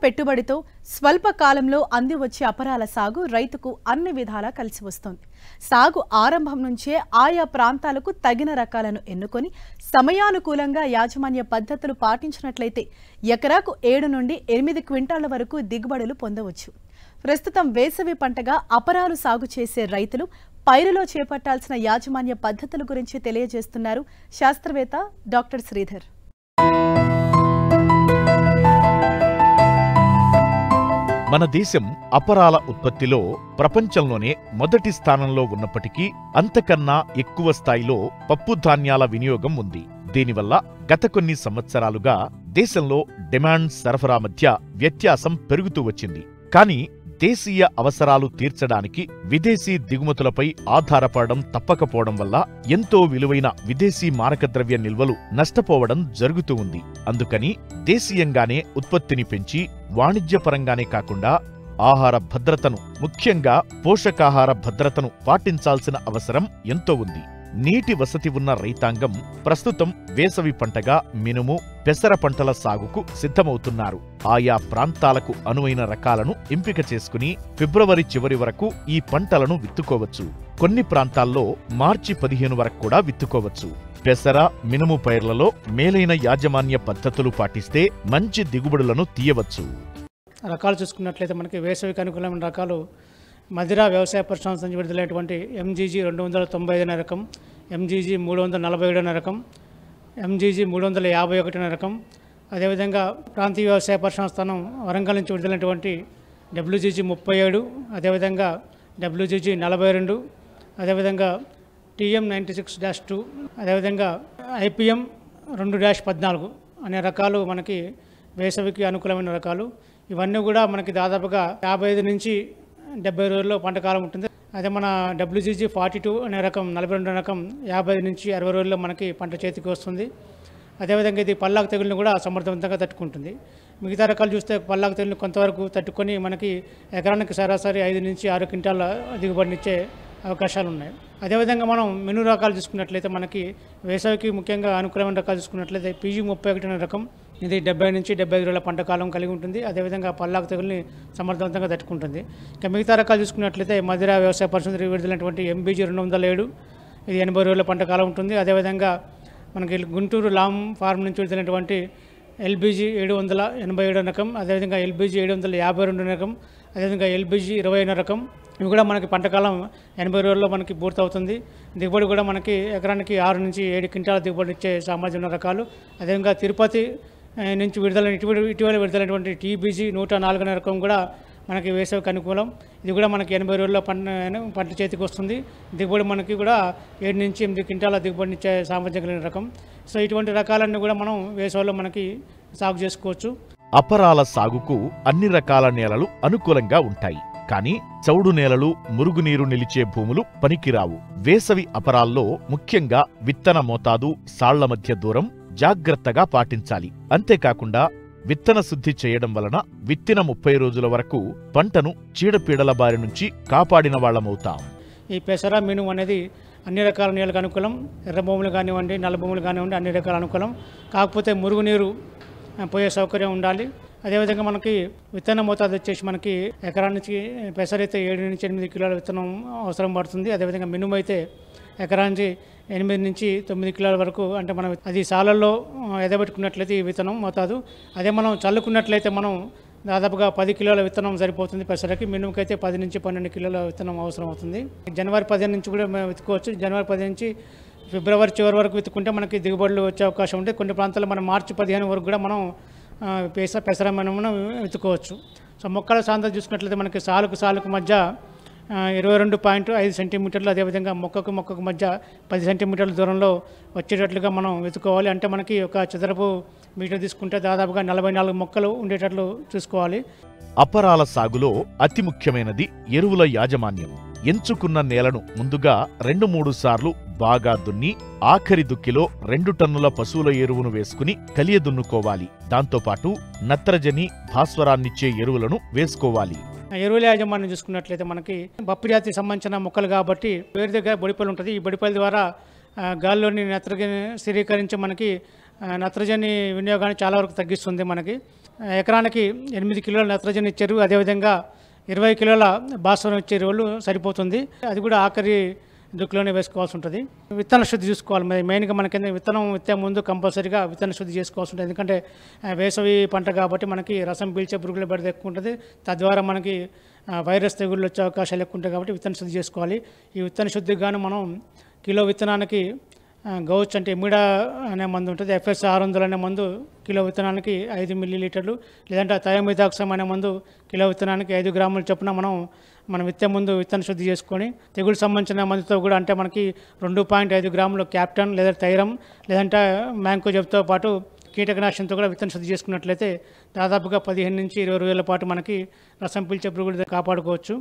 పెట్టుబడితో స్వల్ప కాలంలో అందివచ్చే అపరాల సాగు రైతుకు అన్ని విధాలా కలిసి వస్తుంది. సాగు ఆరంభం నుంచే ఆయా ప్రాంతాలకు తగిన రకాలను ఎన్నుకొని సమయానుకూలంగా యాజమాన్య పద్ధతులు పాటించినట్లయితే ఎకరాకు 7 నుండి 8 క్వింటాళ్ల వరకు దిగుబడులు పొందవచ్చు. ప్రస్తుతం వేసవి పంటగా అపరాలు సాగు చేసే రైతులు పైరులో చేపట్టాల్సిన యాజమాన్య పద్ధతుల గురించి తెలియజేస్తున్నారు శాస్త్రవేత్త డాక్టర్ శ్రీధర్. మన దేశం అపరాల ఉత్పత్తిలో ప్రపంచంలోనే మొదటి స్థానంలో ఉన్నప్పటికీ అంతకన్నా ఎక్కువ స్థాయిలో పప్పు ధాన్యాల వినియోగం ఉంది. దీనివల్ల గత కొన్ని సంవత్సరాలుగా దేశంలో డిమాండ్ సరఫరా మధ్య వ్యత్యాసం పెరుగుతూ వచ్చింది. కానీ దేశీయ అవసరాలు తీర్చడానికి విదేశీ దిగుమతులపై ఆధారపడడం తప్పకపోవడం వల్ల ఎంతో విలువైన విదేశీ మారకద్రవ్య నిల్వలు నష్టపోవడం జరుగుతూ ఉంది. అందుకని దేశీయంగానే ఉత్పత్తిని పెంచి వాణిజ్యపరంగానే కాకుండా ఆహార భద్రతను, ముఖ్యంగా పోషకాహార భద్రతను పాటించాల్సిన అవసరం ఎంతో ఉంది. నీటి వసతి ఉన్న రైతాంగం ప్రస్తుతం వేసవి పంటగా మినుము, పెసర పంటల సాగుకు సిద్ధమవుతున్నారు. ఆయా ప్రాంతాలకు అనువైన రకాలను ఎంపిక చేసుకుని ఫిబ్రవరి చివరి వరకు ఈ పంటలను విత్తుకోవచ్చు. కొన్ని ప్రాంతాల్లో మార్చి 15 వరకు కూడా విత్తుకోవచ్చు. పెసర, మినుము పైర్లలో మేలైన యాజమాన్య పద్ధతులు పాటిస్తే మంచి దిగుబడులను తీయవచ్చు. రకాలు చూసుకున్నట్లయితే మనకి వేసవికి అనుకూలమైన రకాలు మదిరా వ్యవసాయ పరిశ్రమ నుంచి విడుదలైనటువంటి ఎంజీజీ 295 అనే రకం, ఎంజీజీ 347 అనే రకం, ఎంజీజీ 351 అనే రకం. అదేవిధంగా ప్రాంతీయ వ్యవసాయ పరిశ్రమ స్థానం వరంగల్ నుంచి విడుదలైనటువంటి డబ్ల్యూజీజీ 37, అదేవిధంగా డబ్ల్యూజీజీ 42, అదేవిధంగా టీఎం 96-2, అదేవిధంగా ఐపీఎం 2-14 అనే రకాలు మనకి వేసవికి అనుకూలమైన రకాలు. ఇవన్నీ కూడా మనకి దాదాపుగా 55 నుంచి 70 రోజుల్లో పంట కాలం ఉంటుంది. అదే మన డబ్ల్యూజీజీ 42 అనే రకం, 42 రకం 55 నుంచి 60 రోజుల్లో మనకి పంట చేతికి వస్తుంది. అదేవిధంగా ఇది పల్లాకు తెగులను కూడా సమర్థవంతంగా తట్టుకుంటుంది. మిగతా రకాలు చూస్తే పల్లాకు తెగులు కొంతవరకు తట్టుకొని మనకి ఎకరానికి సరాసరి 5 నుంచి 6 క్వింటాల దిగుబడినిచ్చే అవకాశాలు ఉన్నాయి. అదేవిధంగా మనం మెను రకాలు చూసుకున్నట్లయితే మనకి వేసవికి ముఖ్యంగా అనుకూలమైన రకాలు చూసుకున్నట్లయితే పీజీ 31 అనే రకం, ఇది 70 నుంచి 75 రోజుల పంట కాలం కలిగి ఉంటుంది. అదేవిధంగా పల్లాకు తెగుల్ని సమర్థవంతంగా తట్టుకుంటుంది. ఇక మిగతా రకాలు చూసుకున్నట్లయితే మదిరా వ్యవసాయ పరిశ్రమ విడుదలైనటువంటి ఎంబీజీ 207, ఇది 80 రోజుల పంట కాలం ఉంటుంది. అదేవిధంగా మనకి గుంటూరు లామ్ ఫార్మ్ నుంచి విడుదలైనటువంటి ఎల్బీజీ 787 రకం, అదేవిధంగా ఎల్బీజీ 752 రకం, అదేవిధంగా ఎల్బీజీ 20 రకం. ఇవి కూడా మనకి పంటకాలం 80 రోజుల్లో మనకి పూర్తవుతుంది. దిగుబడి కూడా మనకి ఎకరానికి 6 నుంచి 7 క్వింటాల దిగుబడి ఇచ్చే సామర్థ్యం ఉన్న రకాలు. అదేవిధంగా తిరుపతి నుంచి ఇటీవల విడుదలైనటువంటి టీబీజీ 104 అనే రకం కూడా మనకి వేసవికి అనుకూలం. ఇది కూడా మనకి 80 రోజుల్లో పంట చేతికి వస్తుంది. దిగుబడి మనకి కూడా 7 నుంచి 8 క్వింటాల దిగుబడిని ఇచ్చే సామర్థ్యం కలిగిన రకం. సో ఇటువంటి రకాలన్నీ కూడా మనం వేసవిలో మనకి సాగు చేసుకోవచ్చు. అపరాల సాగుకు అన్ని రకాల నేలలు అనుకూలంగా ఉంటాయి. కానీ చౌడు నేలలు, మురుగునీరు నిలిచే భూములు పనికిరావు. వేసవి అపరాల్లో ముఖ్యంగా విత్తన మోతాదు, సాళ్ల మధ్య దూరం జాగ్రత్తగా పాటించాలి. అంతేకాకుండా విత్తన శుద్ధి చేయడం వలన విత్తిన 30 రోజుల వరకు పంటను చీడపీడల బారి నుంచి కాపాడిన వాళ్లమవుతాం. ఈ పెసర, మినుము అనేది అన్ని రకాల నేలకు అనుకూలం. ఎర్ర భూములు కానివ్వండి, నల్ల భూములు కానివ్వండి, అన్ని రకాల అనుకూలం. కాకపోతే మురుగునీరు పోయే సౌకర్యం ఉండాలి. అదేవిధంగా మనకి విత్తన మోతాదు వచ్చేసి మనకి ఎకరానికి పెసర అయితే 7 నుంచి 8 కిలోల విత్తనం అవసరం పడుతుంది. అదేవిధంగా మినుము అయితే ఎకరానికి 8 నుంచి 9 కిలోల వరకు, అంటే మనం అది సాలల్లో ఎదబెట్టుకున్నట్లయితే ఈ విత్తనం మోతాదు. అదే మనం చల్లుకున్నట్లయితే మనం దాదాపుగా 10 కిలోల విత్తనం సరిపోతుంది పెసరకి. మినుముకి అయితే 10 నుంచి 12 కిలోల విత్తనం అవసరం అవుతుంది. జనవరి 15 నుంచి కూడా మేము విత్తుకోవచ్చు. జనవరి 10 నుంచి ఫిబ్రవరి చివరి వరకు విత్తుకుంటే మనకి దిగుబడులు వచ్చే అవకాశం ఉంటుంది. కొన్ని ప్రాంతాల్లో మనం మార్చి 15 వరకు కూడా మనం పెసర మినుమును విత్తుకోవచ్చు. సో మొక్కల సాంద్రత చూసుకున్నట్లయితే మనకి సాలుకు మధ్య 22.5 సెంటీమీటర్లు, అదేవిధంగా మొక్కకు మధ్య 10 సెంటీమీటర్ల దూరంలో వచ్చేటట్లుగా మనం వెతుకోవాలి. అంటే మనకి ఒక చదరపు మీటర్ తీసుకుంటే దాదాపుగా 44 మొక్కలు ఉండేటట్లు చూసుకోవాలి. అపరాల సాగులో అతి ముఖ్యమైనది ఎరువుల యాజమాన్యం. ఎంచుకున్న నేలను ముందుగా 2-3 సార్లు బాగా దున్ని ఆఖరి దుక్కిలో 2 టన్నుల పశువుల ఎరువును వేసుకుని కలియదున్నుకోవాలి. దాంతోపాటు నత్రజని, భాస్వరాన్నిచ్చే ఎరువులను వేసుకోవాలి. ఎరువుల యాజమాన్యం చూసుకున్నట్లయితే మనకి బొప్పిజాతికి సంబంధించిన మొక్కలు కాబట్టి వేరు దగ్గర బొడిపలు ఉంటుంది. ఈ బొడిపల ద్వారా గాలిలోని నత్రజని స్థిరీకరించి మనకి నత్రజని వినియోగాన్ని చాలా వరకు తగ్గిస్తుంది మనకి. ఎకరానికి 8 కిలోల నత్రజని ఇచ్చే ఎరువు, అదేవిధంగా 20 కిలోల భాస్వరం ఇచ్చే ఎరువులు సరిపోతుంది. అది కూడా ఆఖరి దుక్కులోనే వేసుకోవాల్సి ఉంటుంది. విత్తన శుద్ధి చూసుకోవాలి. మెయిన్గా మనకి విత్తనం విత్తే ముందు కంపల్సరీగా విత్తన శుద్ధి చేసుకోవాల్సి ఉంటుంది. ఎందుకంటే వేసవి పంట కాబట్టి మనకి రసం పీల్చే పురుగుల బెడద ఎక్కువ ఉంటుంది. తద్వారా మనకి వైరస్ తెగుళ్ళు వచ్చే అవకాశాలు ఎక్కువ ఉంటాయి కాబట్టి విత్తన శుద్ధి చేసుకోవాలి. ఈ విత్తన శుద్ధికి గాను మనం కిలో విత్తనానికి గౌచ్ అంటే ఎమిడా అనే మందు ఉంటుంది. FS 600 అనే మందు కిలో విత్తనానికి 5 మిల్లీలీటర్లు, లేదంటే థయోమిథాక్సమ్ అనే మందు కిలో విత్తనానికి 5 గ్రాముల చొప్పున మనం విత్తే ముందు విత్తన శుద్ధి చేసుకొని, తెగులు సంబంధించిన మందుతో కూడా అంటే మనకి 2.5 గ్రాములు క్యాప్టన్ లేదా థైరమ్ లేదంటే మ్యాంకోజెబ్తో పాటు కీటకనాశనంతో కూడా విత్తన శుద్ధి చేసుకున్నట్లయితే దాదాపుగా 15 నుంచి 20 రోజుల పాటు మనకి రసం పీల్చే పురుగులు కాపాడుకోవచ్చు.